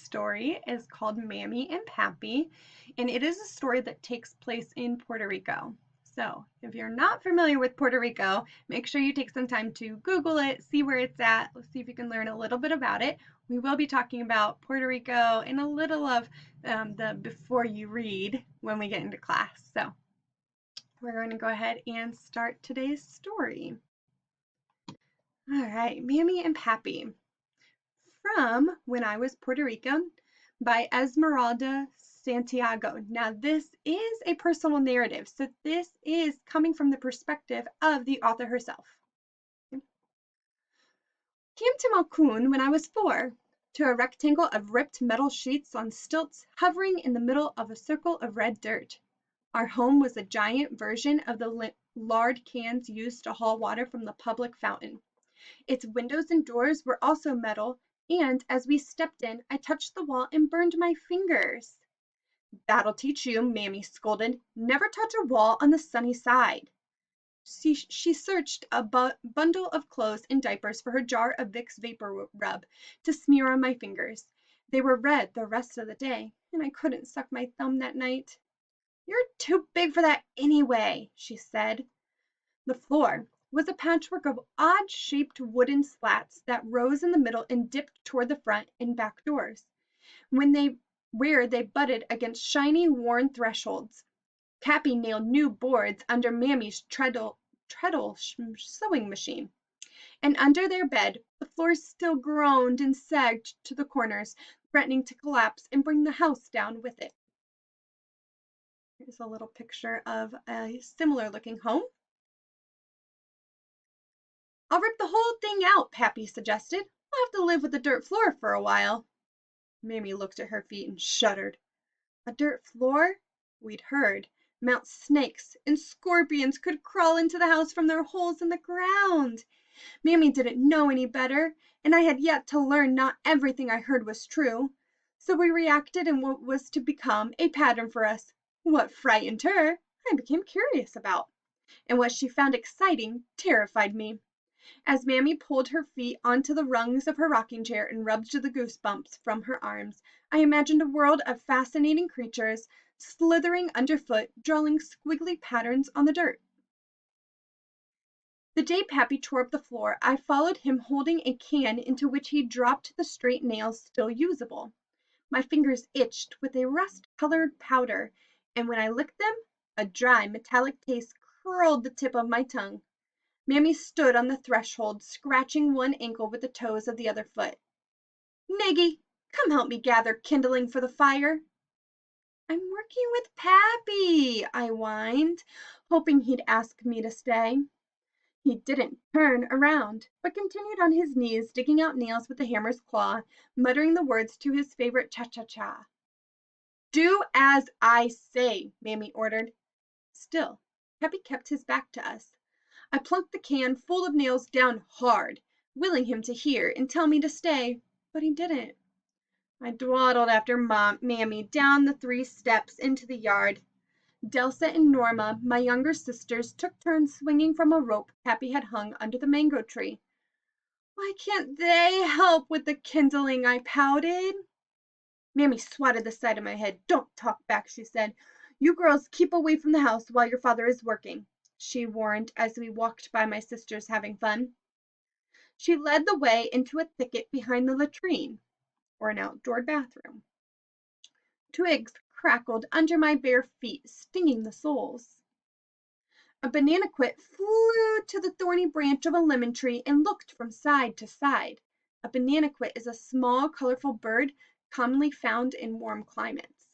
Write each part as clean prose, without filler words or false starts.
story is called Mammy and Pappy, and it is a story that takes place in Puerto Rico. So, if you're not familiar with Puerto Rico, make sure you take some time to Google it, see where it's at, see if you can learn a little bit about it. We will be talking about Puerto Rico and a little of the before you read when we get into class. So, we're going to go ahead and start today's story. All right, Mammy and Pappy. From When I Was Puerto Rican by Esmeralda Santiago. Now, this is a personal narrative, so this is coming from the perspective of the author herself. Okay. Came to Malkun when I was 4, to a rectangle of ripped metal sheets on stilts hovering in the middle of a circle of red dirt. Our home was a giant version of the lard cans used to haul water from the public fountain. Its windows and doors were also metal, and as we stepped in, I touched the wall and burned my fingers. That'll teach you, Mammy scolded. Never touch a wall on the sunny side. She searched a bundle of clothes and diapers for her jar of Vicks Vapor Rub to smear on my fingers. They were red the rest of the day, and I couldn't suck my thumb that night. You're too big for that anyway, she said. The floor was a patchwork of odd-shaped wooden slats that rose in the middle and dipped toward the front and back doors, where they butted against shiny, worn thresholds. Pappy nailed new boards under Mammy's treadle sewing machine, and under their bed the floor still groaned and sagged to the corners, threatening to collapse and bring the house down with it. Here's a little picture of a similar-looking home. I'll rip the whole thing out, Pappy suggested. I'll have to live with the dirt floor for a while. Mammy looked at her feet and shuddered. A dirt floor? We'd heard. Mountain snakes and scorpions could crawl into the house from their holes in the ground. Mammy didn't know any better, and I had yet to learn not everything I heard was true. So we reacted in what was to become a pattern for us. What frightened her, I became curious about, and what she found exciting terrified me. As Mammy pulled her feet onto the rungs of her rocking chair and rubbed the goosebumps from her arms, I imagined a world of fascinating creatures slithering underfoot, drawing squiggly patterns on the dirt. The day Pappy tore up the floor, I followed him holding a can into which he dropped the straight nails still usable. My fingers itched with a rust-colored powder, and when I licked them, a dry, metallic taste curled the tip of my tongue. Mammy stood on the threshold, scratching one ankle with the toes of the other foot. Niggy, come help me gather kindling for the fire. I'm working with Pappy, I whined, hoping he'd ask me to stay. He didn't turn around, but continued on his knees, digging out nails with the hammer's claw, muttering the words to his favorite cha-cha-cha. Do as I say, Mammy ordered. Still, Pappy kept his back to us. I plunked the can full of nails down hard, willing him to hear and tell me to stay, but he didn't. I dawdled after Mammy down the 3 steps into the yard. Delsa and Norma, my younger sisters, took turns swinging from a rope Pappy had hung under the mango tree. Why can't they help with the kindling? I pouted. Mammy swatted the side of my head. Don't talk back, she said. You girls keep away from the house while your father is working, she warned as we walked by my sisters having fun. She led the way into a thicket behind the latrine, or an outdoor bathroom. Twigs crackled under my bare feet, stinging the soles. A banana quit flew to the thorny branch of a lemon tree and looked from side to side. A banana quit is a small, colorful bird commonly found in warm climates.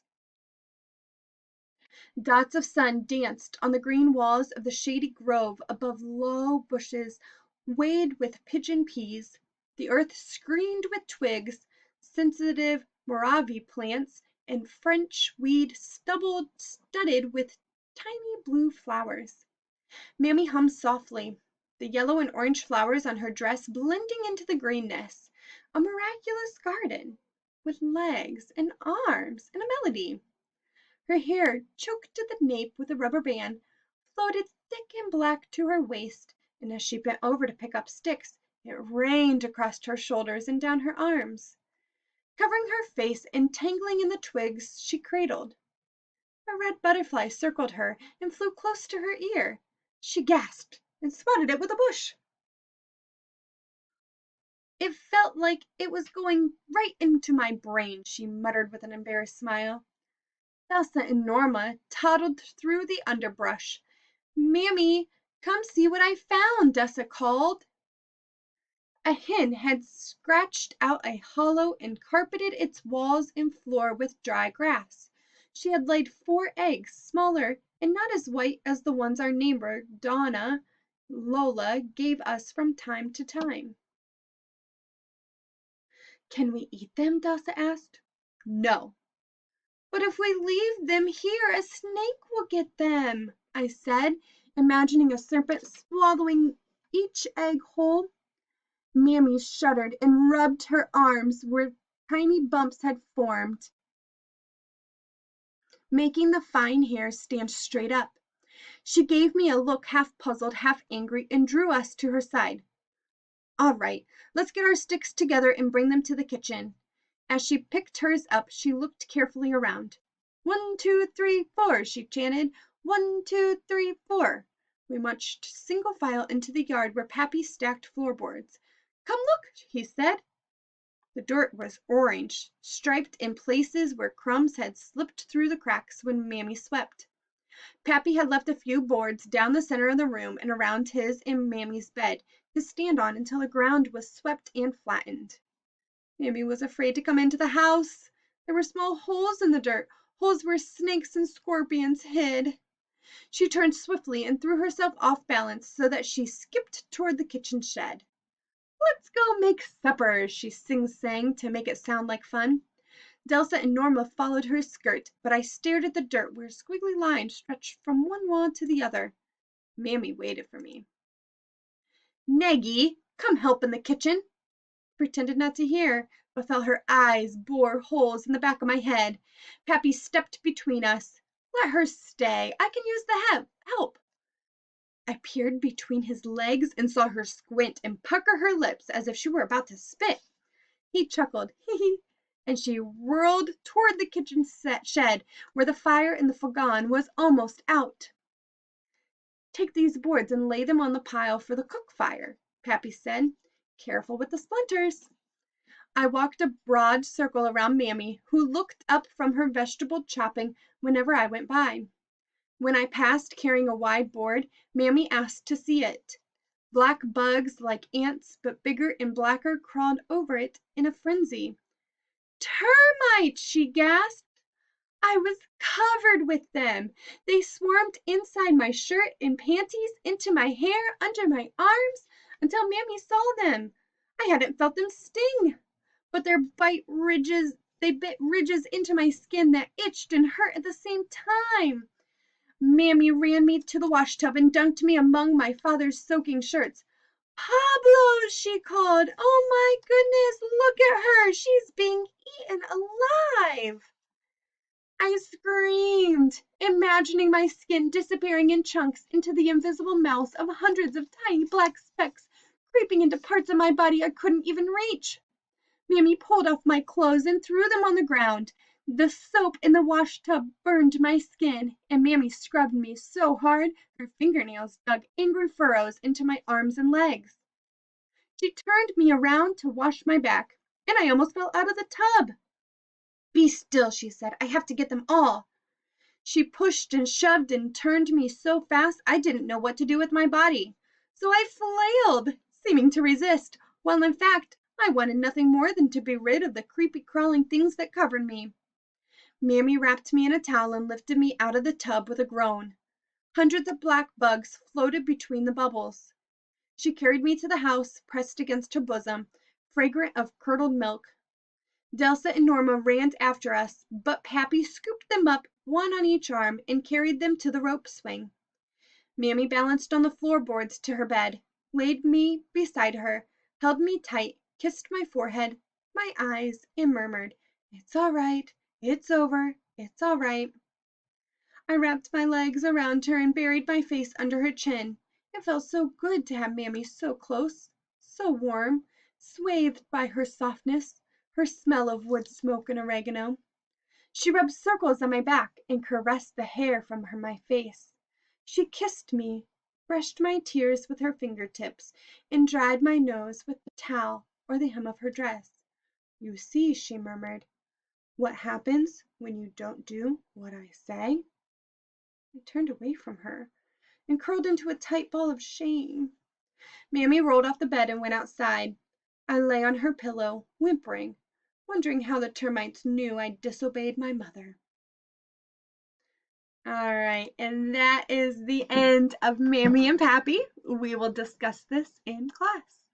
Dots of sun danced on the green walls of the shady grove above low bushes weighted with pigeon peas. The earth screened with twigs, sensitive Moravi plants, and French weed stubble studded with tiny blue flowers. Mammy hummed softly, the yellow and orange flowers on her dress blending into the greenness. A miraculous garden, with legs and arms and a melody. Her hair, choked at the nape with a rubber band, floated thick and black to her waist, and as she bent over to pick up sticks, it rained across her shoulders and down her arms. Covering her face and tangling in the twigs she cradled. A red butterfly circled her and flew close to her ear. She gasped and swatted it with a bush. It felt like it was going right into my brain, she muttered with an embarrassed smile. Elsa and Norma toddled through the underbrush. Mammy, come see what I found, Dessa called. A hen had scratched out a hollow and carpeted its walls and floor with dry grass. She had laid 4 eggs, smaller and not as white as the ones our neighbor, Donna Lola, gave us from time to time. Can we eat them? Dessa asked. No. But if we leave them here, a snake will get them, I said, imagining a serpent swallowing each egg whole. Mammy shuddered and rubbed her arms where tiny bumps had formed, making the fine hairs stand straight up. She gave me a look half puzzled, half angry, and drew us to her side. All right, let's get our sticks together and bring them to the kitchen. As she picked hers up, she looked carefully around. 1, 2, 3, 4, she chanted. 1, 2, 3, 4. We marched single file into the yard where Pappy stacked floorboards. Come look, he said. The dirt was orange, striped in places where crumbs had slipped through the cracks when Mammy swept. Pappy had left a few boards down the center of the room and around his and Mammy's bed to stand on until the ground was swept and flattened. Mammy was afraid to come into the house. There were small holes in the dirt, holes where snakes and scorpions hid. She turned swiftly and threw herself off balance so that she skipped toward the kitchen shed. Let's go make supper, she sing-sang to make it sound like fun. Delsa and Norma followed her skirt, but I stared at the dirt where squiggly lines stretched from one wall to the other. Mammy waited for me. Neggy, come help in the kitchen. Pretended not to hear, but felt her eyes bore holes in the back of my head. Pappy stepped between us. Let her stay. I can use the help. I peered between his legs and saw her squint and pucker her lips as if she were about to spit. He chuckled, hee hee, and she whirled toward the kitchen shed where the fire in the fogan was almost out. Take these boards and lay them on the pile for the cook fire, Pappy said. Careful with the splinters. I walked a broad circle around Mammy, who looked up from her vegetable chopping whenever I went by. When I passed carrying a wide board, Mammy asked to see it. Black bugs like ants, but bigger and blacker, crawled over it in a frenzy. Termites, she gasped. I was covered with them. They swarmed inside my shirt and panties, into my hair, under my arms, until Mammy saw them. I hadn't felt them sting, but they bit ridges into my skin that itched and hurt at the same time. Mammy ran me to the washtub and dunked me among my father's soaking shirts. Pablo, she called. Oh my goodness, look at her. She's being eaten alive. I screamed, imagining my skin disappearing in chunks into the invisible mouths of hundreds of tiny black specks creeping into parts of my body I couldn't even reach. Mammy pulled off my clothes and threw them on the ground. The soap in the washtub burned my skin, and Mammy scrubbed me so hard her fingernails dug angry furrows into my arms and legs. She turned me around to wash my back, and I almost fell out of the tub. Be still, she said. I have to get them all. She pushed and shoved and turned me so fast I didn't know what to do with my body. So I flailed, seeming to resist, while in fact I wanted nothing more than to be rid of the creepy crawling things that covered me. Mammy wrapped me in a towel and lifted me out of the tub with a groan. Hundreds of black bugs floated between the bubbles. She carried me to the house, pressed against her bosom, fragrant of curdled milk. Delsa and Norma ran after us, but Pappy scooped them up, one on each arm, and carried them to the rope swing. Mammy balanced on the floorboards to her bed, laid me beside her, held me tight, kissed my forehead, my eyes, and murmured, It's all right. It's over. It's all right. I wrapped my legs around her and buried my face under her chin. It felt so good to have Mammy so close, so warm, swathed by her softness. her smell of wood smoke and oregano. She rubbed circles on my back and caressed the hair from my face. She kissed me, brushed my tears with her fingertips, and dried my nose with the towel or the hem of her dress. "You see," she murmured, "what happens when you don't do what I say?" I turned away from her and curled into a tight ball of shame. Mammy rolled off the bed and went outside. I lay on her pillow, whimpering, wondering how the termites knew I'd disobeyed my mother. All right, and that is the end of Mammy and Pappy. We will discuss this in class.